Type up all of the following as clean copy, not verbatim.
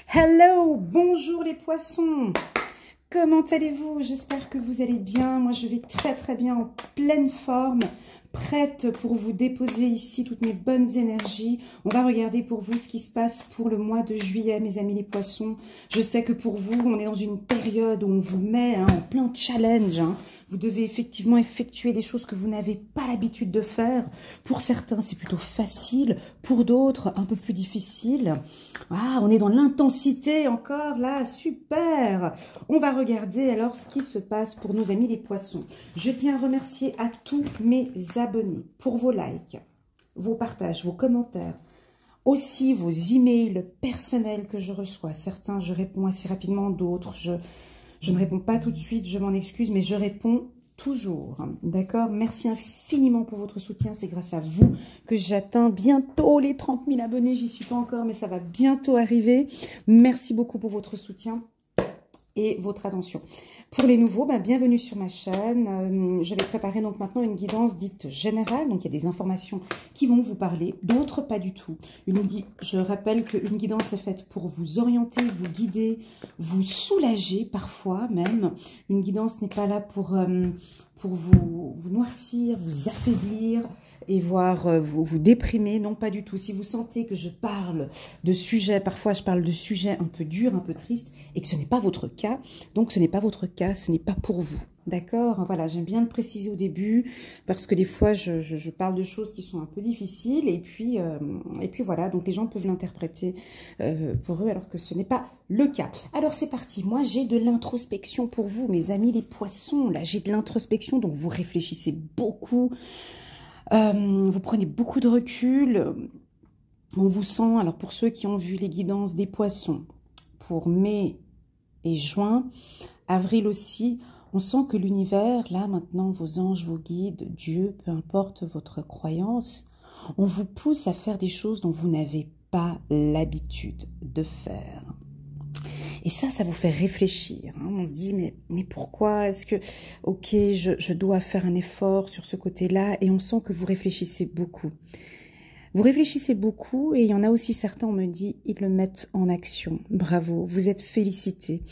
Hello, bonjour les poissons. Comment allez-vous? J'espère que vous allez bien. Moi, je vais très très bien, en pleine forme, prête pour vous déposer ici toutes mes bonnes énergies. On va regarder pour vous ce qui se passe pour le mois de juillet, mes amis les poissons. Je sais que pour vous, on est dans une période où on vous met en plein challenge. Vous devez effectivement effectuer des choses que vous n'avez pas l'habitude de faire. Pour certains, c'est plutôt facile. Pour d'autres, un peu plus difficile. Ah, on est dans l'intensité encore là, super. On va regarder alors ce qui se passe pour nos amis les poissons. Je tiens à remercier à tous mes abonnés pour vos likes, vos partages, vos commentaires. Aussi vos emails personnels que je reçois. Certains, je réponds assez rapidement, d'autres, je ne réponds pas tout de suite, je m'en excuse, mais je réponds toujours. D'accord? Merci infiniment pour votre soutien. C'est grâce à vous que j'atteins bientôt les 30 000 abonnés. J'y suis pas encore, mais ça va bientôt arriver. Merci beaucoup pour votre soutien et votre attention. Pour les nouveaux, bienvenue sur ma chaîne. Je vais préparer donc maintenant une guidance dite générale. Donc il y a des informations qui vont vous parler, d'autres pas du tout. Je rappelle qu'une guidance est faite pour vous orienter, vous guider, vous soulager parfois même. Une guidance n'est pas là pour vous noircir, vous affaiblir et voire vous déprimer. Non, pas du tout. Si vous sentez que je parle de sujets, parfois je parle de sujets un peu durs, un peu tristes, et que ce n'est pas votre cas, donc ce n'est pas votre cas, ce n'est pas pour vous. D'accord? Voilà, j'aime bien le préciser au début, parce que des fois, je parle de choses qui sont un peu difficiles, et puis voilà, donc les gens peuvent l'interpréter pour eux, alors que ce n'est pas le cas. Alors, c'est parti. Moi, j'ai de l'introspection pour vous, mes amis les poissons. Là, j'ai de l'introspection, donc vous réfléchissez beaucoup, vous prenez beaucoup de recul. On vous sent, alors pour ceux qui ont vu les guidances des poissons, pour mai et juin, avril aussi, on sent que l'univers, là maintenant, vos anges, vos guides, Dieu, peu importe votre croyance, on vous pousse à faire des choses dont vous n'avez pas l'habitude de faire. Et ça vous fait réfléchir. On se dit, mais pourquoi est-ce que, ok, je dois faire un effort sur ce côté-là, et on sent que vous réfléchissez beaucoup. Vous réfléchissez beaucoup, et il y en a aussi certains, on me dit, ils le mettent en action. Bravo, vous êtes félicités.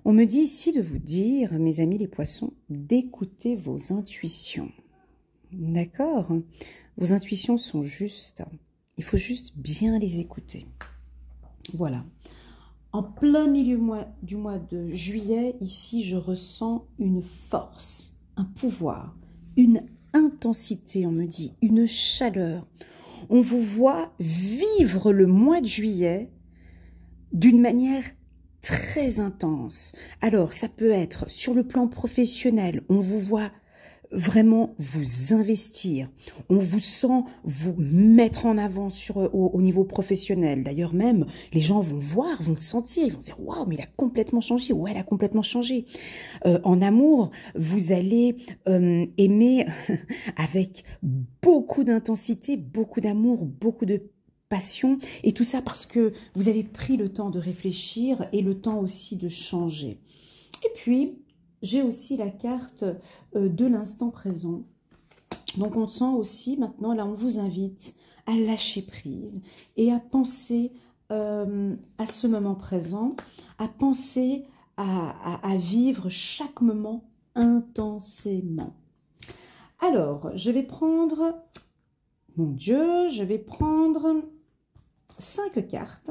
On me dit ici de vous dire, mes amis les poissons, d'écouter vos intuitions. D'accord? Vos intuitions sont justes. Il faut juste bien les écouter. Voilà. En plein milieu du mois de juillet, ici, je ressens une force, un pouvoir, une intensité, on me dit, une chaleur. On vous voit vivre le mois de juillet d'une manière très intense. Alors, ça peut être sur le plan professionnel, on vous voit vraiment vous investir, on vous sent vous mettre en avant au niveau professionnel. D'ailleurs même, les gens vont voir, vont le sentir, ils vont se dire « Waouh, mais il a complètement changé, ouais, elle a complètement changé ». En amour, vous allez aimer avec beaucoup d'intensité, beaucoup d'amour, beaucoup de passion, et tout ça parce que vous avez pris le temps de réfléchir et le temps aussi de changer. Et puis, j'ai aussi la carte de l'instant présent. Donc, on sent aussi, maintenant, là, on vous invite à lâcher prise et à penser à ce moment présent, à penser à vivre chaque moment intensément. Alors, je vais prendre, mon Dieu, je vais prendre 5 cartes.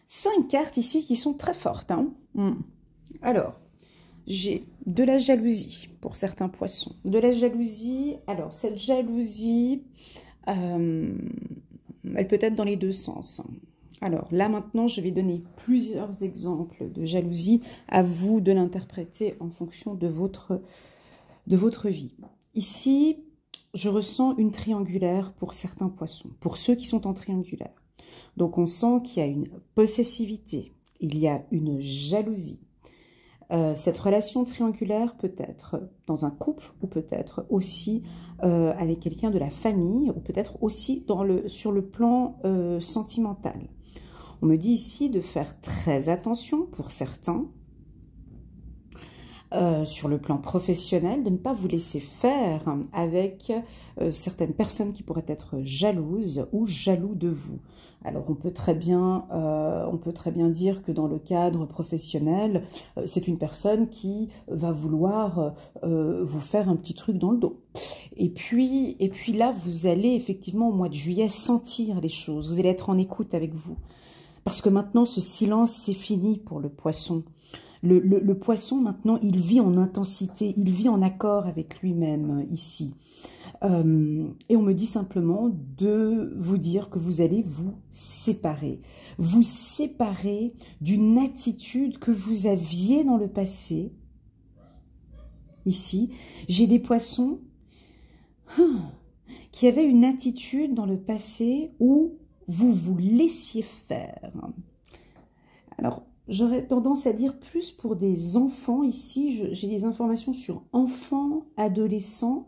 5 cartes ici qui sont très fortes. Alors, j'ai de la jalousie pour certains poissons. De la jalousie, alors cette jalousie, elle peut être dans les deux sens. Alors là maintenant, je vais donner plusieurs exemples de jalousie. À vous de l'interpréter en fonction de votre vie. Ici, je ressens une triangulaire pour certains poissons, pour ceux qui sont en triangulaire. Donc, on sent qu'il y a une possessivité, il y a une jalousie. Cette relation triangulaire peut être dans un couple ou peut-être aussi avec quelqu'un de la famille ou peut-être aussi sur le plan sentimental. On me dit ici de faire très attention pour certains sur le plan professionnel, de ne pas vous laisser faire avec certaines personnes qui pourraient être jalouses ou jaloux de vous. Alors on peut très bien dire que dans le cadre professionnel, c'est une personne qui va vouloir vous faire un petit truc dans le dos. Et puis là, vous allez effectivement au mois de juillet sentir les choses, vous allez être en écoute avec vous. Parce que maintenant, ce silence, c'est fini pour le poisson. Le poisson, maintenant, il vit en intensité, il vit en accord avec lui-même ici. Et on me dit simplement de vous dire que vous allez vous séparer d'une attitude que vous aviez dans le passé. Ici, j'ai des poissons qui avaient une attitude dans le passé où vous vous laissiez faire. Alors, j'aurais tendance à dire plus pour des enfants ici. J'ai des informations sur enfants, adolescents.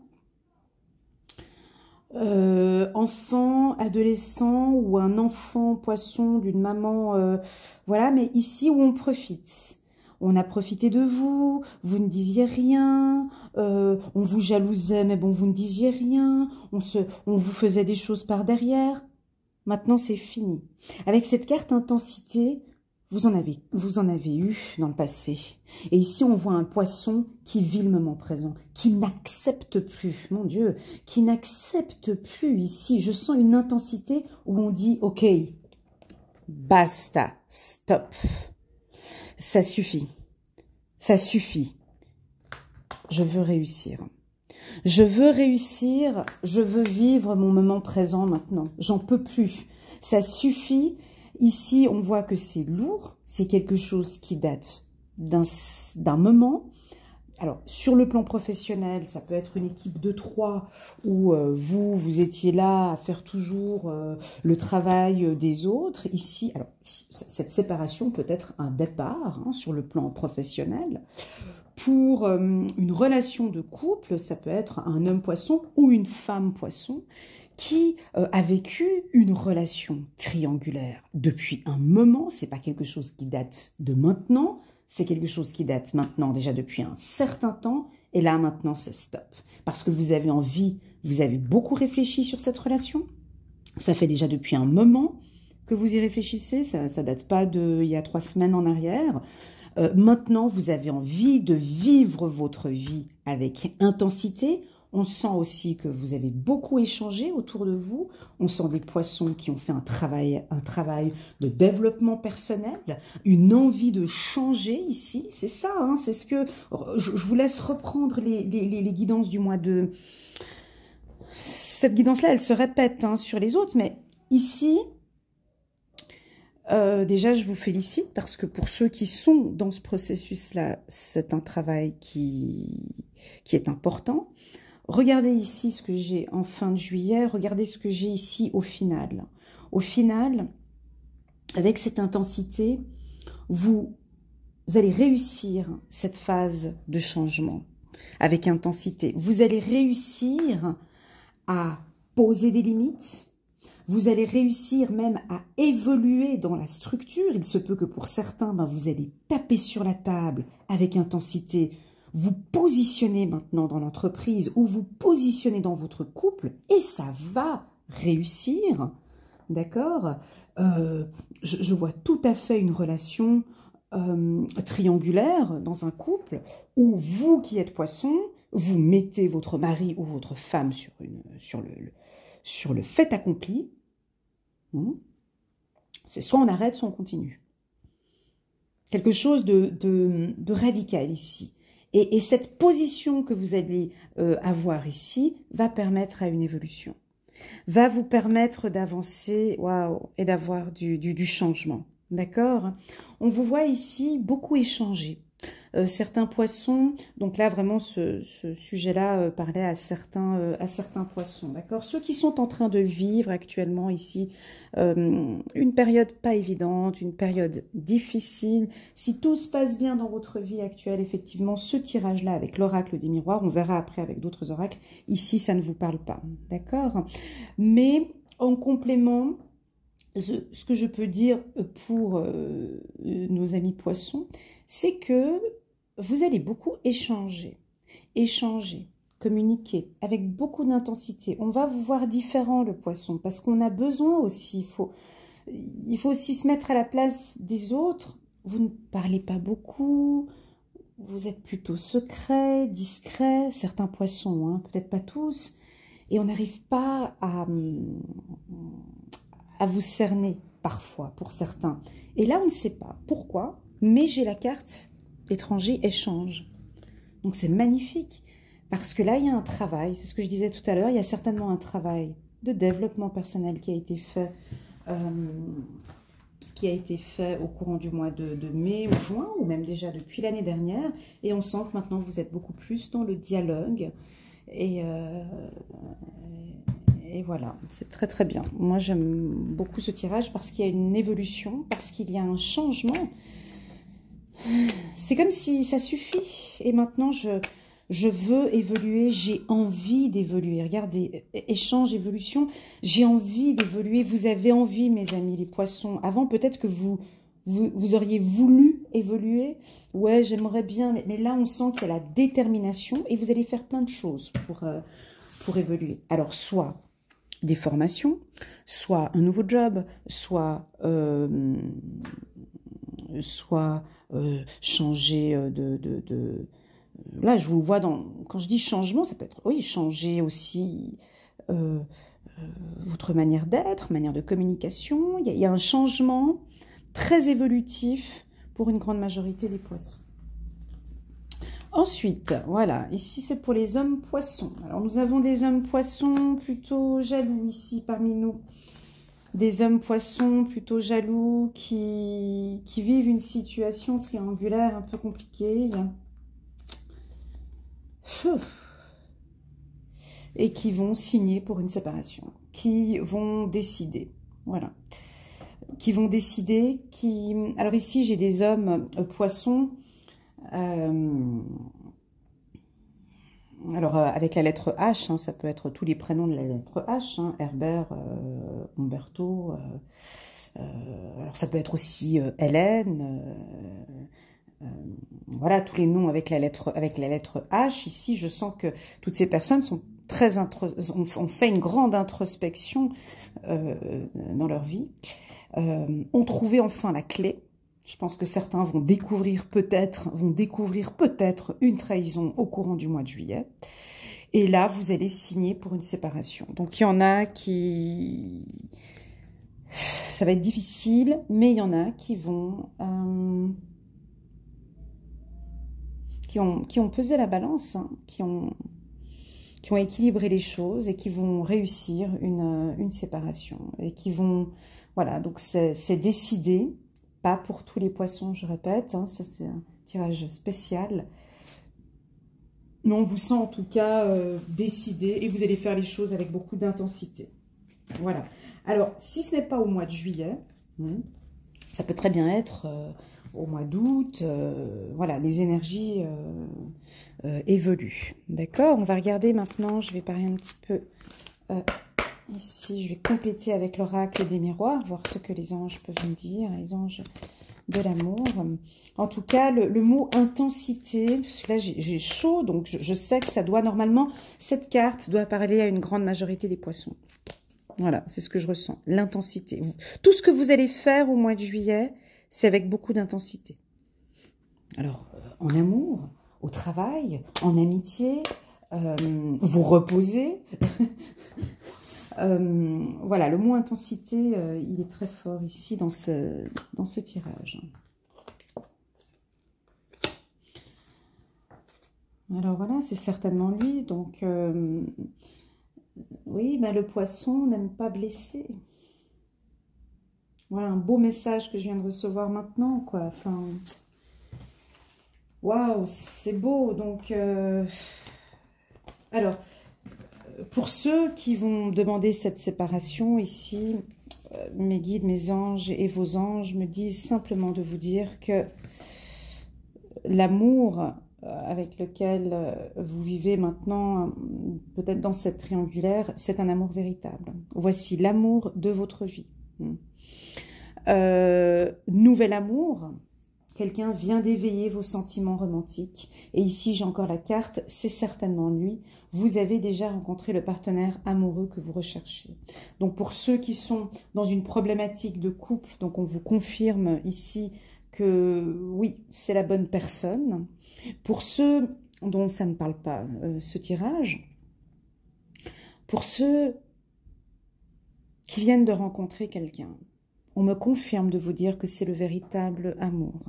Enfant, adolescent ou un enfant poisson d'une maman. Voilà, mais ici où on profite. On a profité de vous, vous ne disiez rien, on vous jalousait, mais bon, vous ne disiez rien, on vous faisait des choses par derrière. Maintenant, c'est fini. Avec cette carte intensité, vous en avez eu dans le passé. Et ici, on voit un poisson qui vit le moment présent, qui n'accepte plus, mon Dieu, qui n'accepte plus ici. Je sens une intensité où on dit, ok, basta, stop. Ça suffit. Ça suffit. Je veux réussir. Je veux réussir, je veux vivre mon moment présent maintenant. J'en peux plus. Ça suffit. Ici, on voit que c'est lourd. C'est quelque chose qui date d'un moment. Alors, sur le plan professionnel, ça peut être une équipe de 3 où vous étiez là à faire toujours le travail des autres. Ici, alors, cette séparation peut être un départ sur le plan professionnel. Pour une relation de couple, ça peut être un homme poisson ou une femme poisson qui a vécu une relation triangulaire depuis un moment. C'est pas quelque chose qui date de maintenant, c'est quelque chose qui date maintenant déjà depuis un certain temps. Et là maintenant, c'est stop. Parce que vous avez envie, vous avez beaucoup réfléchi sur cette relation. Ça fait déjà depuis un moment que vous y réfléchissez. Ça date pas d'il y a 3 semaines en arrière. Maintenant, vous avez envie de vivre votre vie avec intensité. On sent aussi que vous avez beaucoup échangé autour de vous. On sent des poissons qui ont fait un travail de développement personnel, une envie de changer ici. C'est ça, hein, c'est ce que... Je vous laisse reprendre les guidances du mois de... Cette guidance-là, elle se répète hein, sur les autres, mais ici... déjà, je vous félicite parce que pour ceux qui sont dans ce processus-là, c'est un travail qui est important. Regardez ici ce que j'ai en fin de juillet, regardez ce que j'ai ici au final. Au final, avec cette intensité, vous allez réussir cette phase de changement avec intensité. Vous allez réussir à poser des limites. Vous allez réussir même à évoluer dans la structure. Il se peut que pour certains, vous allez taper sur la table avec intensité, vous positionnez maintenant dans l'entreprise ou vous positionnez dans votre couple et ça va réussir. D'accord? Je vois tout à fait une relation triangulaire dans un couple où vous qui êtes poisson, vous mettez votre mari ou votre femme sur le fait accompli. C'est soit on arrête, soit on continue. Quelque chose de radical ici. Et cette position que vous allez avoir ici va permettre à une évolution. Va vous permettre d'avancer, waouh, et d'avoir du changement. D'accord? On vous voit ici beaucoup échanger. Certains poissons, donc là vraiment ce sujet-là parlait à certains poissons, d'accord? Ceux qui sont en train de vivre actuellement ici une période pas évidente, une période difficile. Si tout se passe bien dans votre vie actuelle, effectivement, ce tirage-là avec l'oracle des miroirs, on verra après avec d'autres oracles, ici ça ne vous parle pas, d'accord? Mais en complément, ce que je peux dire pour nos amis poissons, c'est que vous allez beaucoup échanger, communiquer avec beaucoup d'intensité. On va vous voir différent, le poisson, parce qu'on a besoin aussi, il faut aussi se mettre à la place des autres. Vous ne parlez pas beaucoup, vous êtes plutôt secret, discret, certains poissons, hein, peut-être pas tous, et on n'arrive pas à vous cerner parfois pour certains. Et là, on ne sait pas pourquoi, mais j'ai la carte étranger échange. Donc c'est magnifique, parce que là, il y a un travail, c'est ce que je disais tout à l'heure, il y a certainement un travail de développement personnel qui a été fait au courant du mois de mai ou juin, ou même déjà depuis l'année dernière, et on sent que maintenant vous êtes beaucoup plus dans le dialogue, et voilà, c'est très très bien. Moi j'aime beaucoup ce tirage parce qu'il y a une évolution, parce qu'il y a un changement. C'est comme si ça suffit, et maintenant je veux évoluer, j'ai envie d'évoluer. Regardez, échange, évolution, j'ai envie d'évoluer. Vous avez envie, mes amis, les poissons. Avant, peut-être que vous auriez voulu évoluer. Ouais, j'aimerais bien. Mais là, on sent qu'il y a la détermination et vous allez faire plein de choses pour évoluer. Alors, soit des formations, soit un nouveau job, soit changer Là, je vous vois quand je dis changement, ça peut être, oui, changer aussi votre manière d'être, manière de communication. Il y a un changement très évolutif pour une grande majorité des poissons. Ensuite, voilà, ici c'est pour les hommes poissons. Alors, nous avons des hommes poissons plutôt jaloux ici parmi nous. Des hommes poissons plutôt jaloux qui vivent une situation triangulaire un peu compliquée. Et qui vont signer pour une séparation, qui vont décider, voilà, qui vont décider, alors ici j'ai des hommes poissons, alors avec la lettre H, hein, ça peut être tous les prénoms de la lettre H, hein, Herbert, Umberto, alors ça peut être aussi Hélène, voilà, tous les noms avec la lettre H. Ici, je sens que toutes ces personnes sont ont fait une grande introspection dans leur vie, ont trouvé enfin la clé. Je pense que certains vont découvrir peut-être une trahison au courant du mois de juillet. Et là, vous allez signer pour une séparation. Donc, il y en a qui... Ça va être difficile, mais il y en a qui vont... qui ont pesé la balance, hein, qui ont équilibré les choses et qui vont réussir une séparation. Et qui vont... Voilà, donc c'est décidé, pas pour tous les poissons, je répète, hein, ça c'est un tirage spécial. Mais on vous sent en tout cas décidé et vous allez faire les choses avec beaucoup d'intensité. Voilà. Alors, si ce n'est pas au mois de juillet, ça peut très bien être... au mois d'août, voilà, les énergies évoluent. D'accord? On va regarder maintenant, je vais parler un petit peu ici, je vais compléter avec l'oracle des miroirs, voir ce que les anges peuvent me dire, les anges de l'amour. En tout cas, le mot intensité, parce que là j'ai chaud, donc je sais que ça doit normalement, cette carte doit parler à une grande majorité des poissons. Voilà, c'est ce que je ressens, l'intensité. Tout ce que vous allez faire au mois de juillet, c'est avec beaucoup d'intensité. Alors, en amour, au travail, en amitié, vous reposez. Voilà, le mot intensité, il est très fort ici dans ce tirage. Alors voilà, c'est certainement lui. Donc, oui, mais le poisson n'aime pas blesser. Voilà un beau message que je viens de recevoir maintenant, quoi. Enfin, waouh, c'est beau. Donc, alors, pour ceux qui vont demander cette séparation ici, mes guides, mes anges et vos anges me disent simplement de vous dire que l'amour avec lequel vous vivez maintenant, peut-être dans cette triangulaire, c'est un amour véritable. Voici l'amour de votre vie. Nouvel amour, Quelqu'un vient d'éveiller vos sentiments romantiques. Et ici, j'ai encore la carte, c'est certainement lui. Vous avez déjà rencontré le partenaire amoureux que vous recherchez. Donc, pour ceux qui sont dans une problématique de couple, donc on vous confirme ici que oui, c'est la bonne personne. Pour ceux dont ça ne parle pas, ce tirage, pour ceux qui viennent de rencontrer quelqu'un, on me confirme de vous dire que c'est le véritable amour.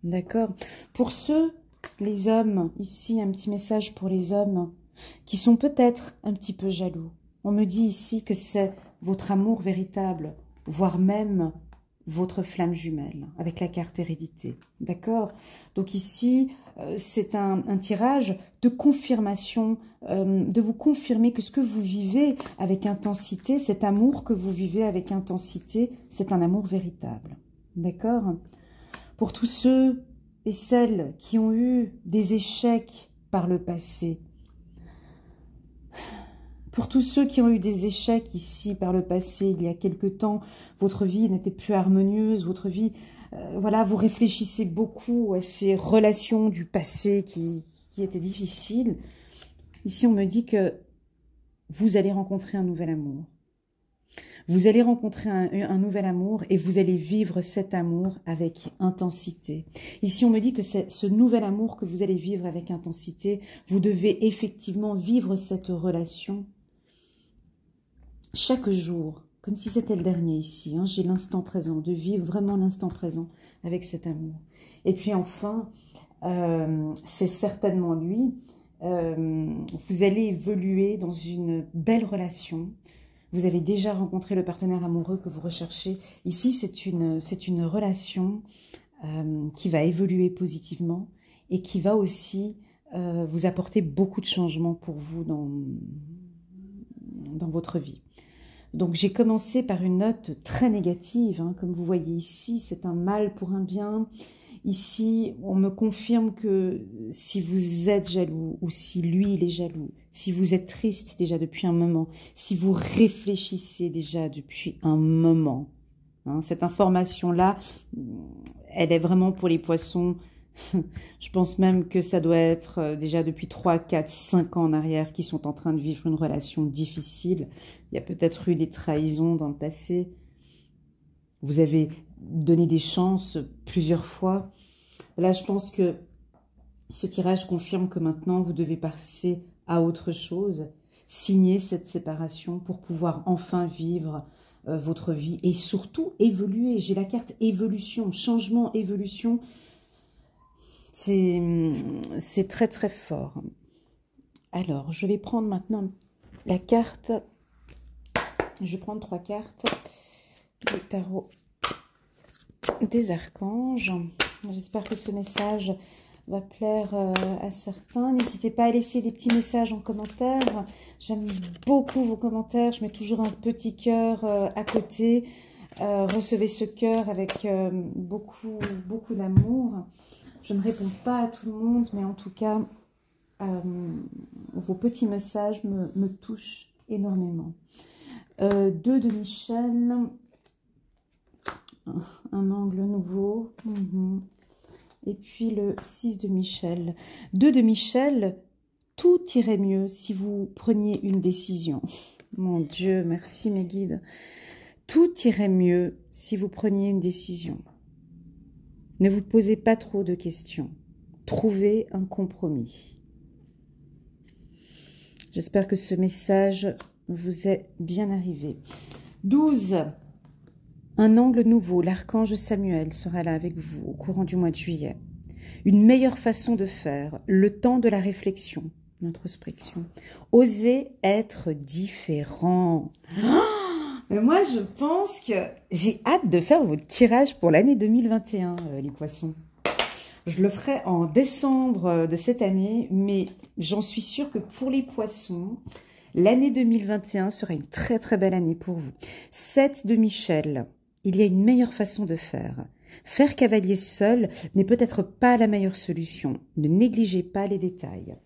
D'accord? Pour ceux, les hommes, ici un petit message pour les hommes qui sont peut-être un petit peu jaloux. On me dit ici que c'est votre amour véritable, voire même votre flamme jumelle, avec la carte hérédité. D'accord? Donc ici, c'est un tirage de confirmation, de vous confirmer que ce que vous vivez avec intensité, cet amour que vous vivez avec intensité, c'est un amour véritable. D'accord? Pour tous ceux et celles qui ont eu des échecs par le passé, pour tous ceux qui ont eu des échecs ici par le passé, il y a quelque temps, votre vie n'était plus harmonieuse, votre vie, voilà, vous réfléchissez beaucoup à ces relations du passé qui étaient difficiles. Ici, on me dit que vous allez rencontrer un nouvel amour. Vous allez rencontrer un nouvel amour et vous allez vivre cet amour avec intensité. Ici, on me dit que c'est ce nouvel amour que vous allez vivre avec intensité. Vous devez effectivement vivre cette relation chaque jour, comme si c'était le dernier ici. Hein. J'ai l'instant présent, de vivre vraiment l'instant présent avec cet amour. Et puis enfin, c'est certainement lui. Vous allez évoluer dans une belle relation. Vous avez déjà rencontré le partenaire amoureux que vous recherchez. Ici, c'est une relation qui va évoluer positivement et qui va aussi vous apporter beaucoup de changements pour vous dans votre vie. Donc, j'ai commencé par une note très négative. Hein, comme vous voyez ici, c'est un mal pour un bien. Ici, on me confirme que si vous êtes jaloux ou si lui, il est jaloux, si vous êtes triste déjà depuis un moment, si vous réfléchissez déjà depuis un moment, hein, cette information-là, elle est vraiment pour les poissons. Je pense même que ça doit être déjà depuis 3, 4, 5 ans en arrière qui sont en train de vivre une relation difficile. Il y a peut-être eu des trahisons dans le passé. Vous avez donné des chances plusieurs fois. Là, je pense que ce tirage confirme que maintenant, vous devez passer à autre chose, signer cette séparation pour pouvoir enfin vivre votre vie et surtout évoluer. J'ai la carte évolution, changement, évolution. C'est très, très fort. Alors, je vais prendre maintenant la carte. Je vais prendre 3 cartes. Le tarot des archanges. J'espère que ce message va plaire à certains. N'hésitez pas à laisser des petits messages en commentaire. J'aime beaucoup vos commentaires. Je mets toujours un petit cœur à côté. Recevez ce cœur avec beaucoup d'amour. Je ne réponds pas à tout le monde, mais en tout cas, vos petits messages me touchent énormément. 2 de Michel, un angle nouveau, et puis le 6 de Michel. 2 de Michel, tout irait mieux si vous preniez une décision. Mon Dieu, merci mes guides. Tout irait mieux si vous preniez une décision. Ne vous posez pas trop de questions. Trouvez un compromis. J'espère que ce message vous est bien arrivé. 12. Un angle nouveau. L'archange Samuel sera là avec vous au courant du mois de juillet. Une meilleure façon de faire. Le temps de la réflexion, l'introspection. Osez être différent. Mais moi, je pense que j'ai hâte de faire votre tirage pour l'année 2021, les poissons. Je le ferai en décembre de cette année, mais j'en suis sûre que pour les poissons, l'année 2021 sera une très très belle année pour vous. 7 de Michel, il y a une meilleure façon de faire. Faire cavalier seul n'est peut-être pas la meilleure solution. Ne négligez pas les détails.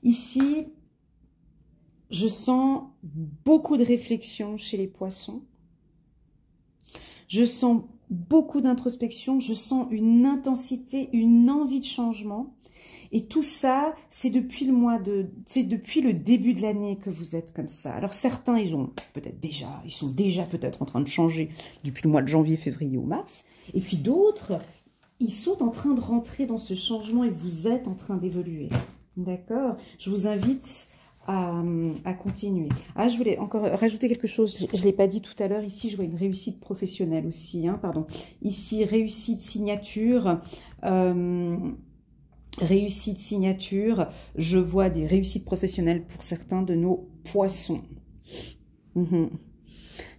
Ici, je sens beaucoup de réflexion chez les poissons. Je sens beaucoup d'introspection, je sens une intensité, une envie de changement. Et tout ça, c'est depuis le début de l'année que vous êtes comme ça. Alors certains, ils sont déjà peut-être en train de changer depuis le mois de janvier, février ou mars. Et puis d'autres, ils sont en train de rentrer dans ce changement et vous êtes en train d'évoluer. D'accord? Je vous invite à continuer. Ah, je voulais encore rajouter quelque chose, je ne l'ai pas dit tout à l'heure, ici je vois une réussite professionnelle aussi, hein, pardon. Ici, réussite signature, je vois des réussites professionnelles pour certains de nos poissons.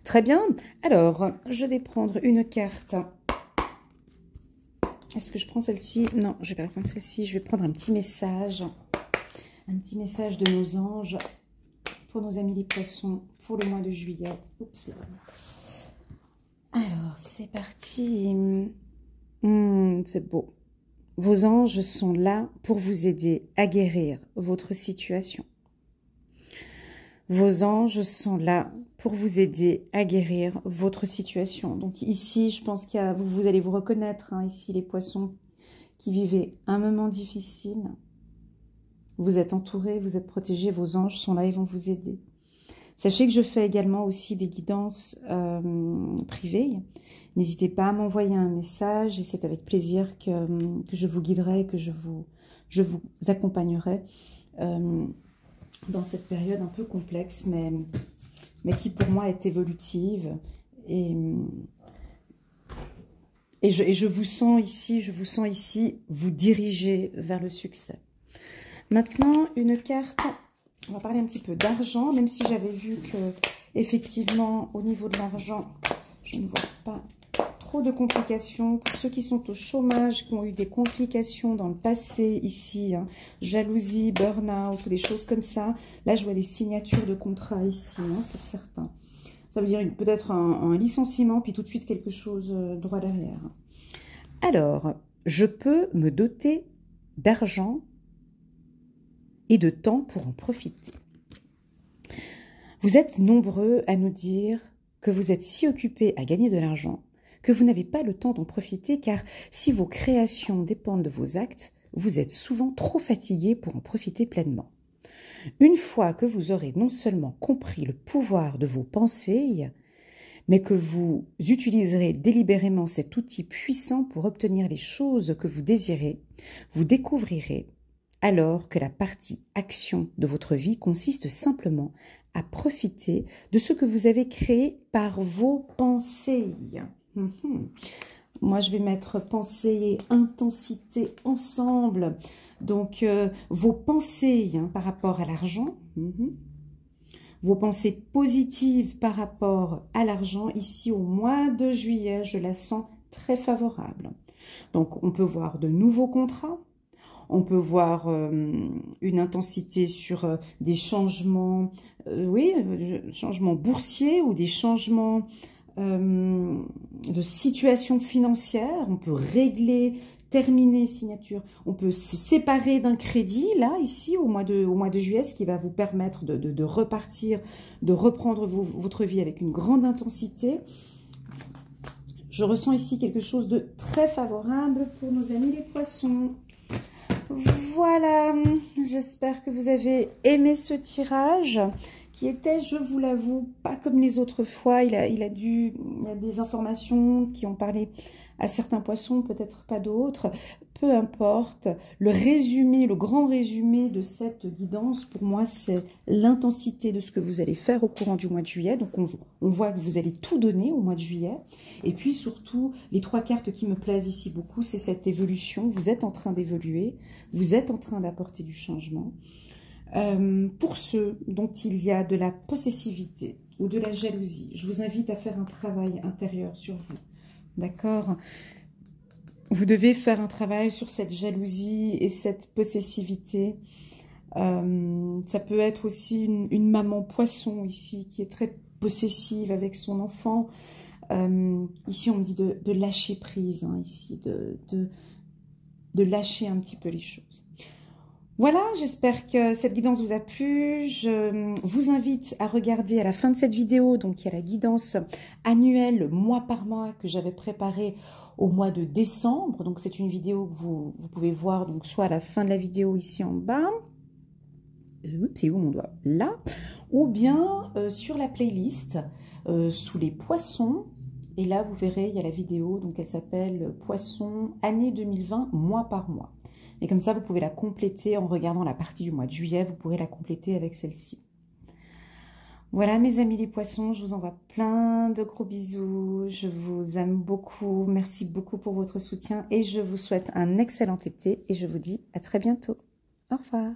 Très bien, alors je vais prendre une carte. Est-ce que je prends celle-ci? Non, je ne vais pas prendre celle-ci, je vais prendre un petit message. Un petit message de nos anges pour nos amis les poissons pour le mois de juillet. Oups. Alors, c'est parti. C'est beau. Vos anges sont là pour vous aider à guérir votre situation. Vos anges sont là pour vous aider à guérir votre situation. Donc ici, je pense qu'il y a, vous allez vous reconnaître, hein, ici les poissons qui vivaient un moment difficile. Vous êtes entourés, vous êtes protégés, vos anges sont là, ils vont vous aider. Sachez que je fais également aussi des guidances privées. N'hésitez pas à m'envoyer un message et c'est avec plaisir que je vous guiderai, que je vous accompagnerai dans cette période un peu complexe, mais qui pour moi est évolutive. Et je vous sens ici vous diriger vers le succès. Maintenant, une carte, on va parler un petit peu d'argent, même si j'avais vu que, effectivement, au niveau de l'argent, je ne vois pas trop de complications. Pour ceux qui sont au chômage, qui ont eu des complications dans le passé, ici, hein, jalousie, burn-out, des choses comme ça. Là, je vois des signatures de contrats ici, hein, pour certains. Ça veut dire peut-être un licenciement, puis tout de suite quelque chose droit derrière. Alors, je peux me doter d'argent et de temps pour en profiter. Vous êtes nombreux à nous dire que vous êtes si occupés à gagner de l'argent que vous n'avez pas le temps d'en profiter, car si vos créations dépendent de vos actes, vous êtes souvent trop fatigués pour en profiter pleinement. Une fois que vous aurez non seulement compris le pouvoir de vos pensées, mais que vous utiliserez délibérément cet outil puissant pour obtenir les choses que vous désirez, vous découvrirez alors que la partie action de votre vie consiste simplement à profiter de ce que vous avez créé par vos pensées. Moi, je vais mettre pensée et intensité ensemble. Donc, vos pensées par rapport à l'argent, vos pensées positives par rapport à l'argent, ici au mois de juillet, je la sens très favorable. Donc, on peut voir de nouveaux contrats. On peut voir une intensité sur des changements, changements boursiers ou des changements de situation financière. On peut régler, terminer signature. On peut se séparer d'un crédit, là, ici, au mois de juillet, ce qui va vous permettre de repartir, de reprendre votre vie avec une grande intensité. Je ressens ici quelque chose de très favorable pour nos amis les poissons. Voilà, j'espère que vous avez aimé ce tirage qui était, je vous l'avoue, pas comme les autres fois. Il y a des informations qui ont parlé à certains poissons, peut-être pas d'autres. Peu importe, le résumé, le grand résumé de cette guidance, pour moi, c'est l'intensité de ce que vous allez faire au courant du mois de juillet. Donc, on voit que vous allez tout donner au mois de juillet. Et puis, surtout, les trois cartes qui me plaisent ici beaucoup, c'est cette évolution. Vous êtes en train d'évoluer, vous êtes en train d'apporter du changement. Pour ceux dont il y a de la possessivité ou de la jalousie, je vous invite à faire un travail intérieur sur vous. D'accord ? Vous devez faire un travail sur cette jalousie et cette possessivité. Ça peut être aussi une maman poisson ici qui est très possessive avec son enfant. Ici, on me dit de lâcher prise, hein, ici, de lâcher un petit peu les choses. Voilà, j'espère que cette guidance vous a plu. Je vous invite à regarder à la fin de cette vidéo, donc il y a la guidance annuelle mois par mois que j'avais préparée au mois de décembre. Donc c'est une vidéo que vous pouvez voir donc soit à la fin de la vidéo ici en bas, c'est où mon doigt? Là, ou bien sur la playlist sous les poissons. Et là, vous verrez, il y a la vidéo, donc elle s'appelle Poissons année 2020, mois par mois. Et comme ça, vous pouvez la compléter en regardant la partie du mois de juillet, vous pourrez la compléter avec celle-ci. Voilà mes amis les poissons, je vous envoie plein de gros bisous, je vous aime beaucoup, merci beaucoup pour votre soutien et je vous souhaite un excellent été et je vous dis à très bientôt. Au revoir.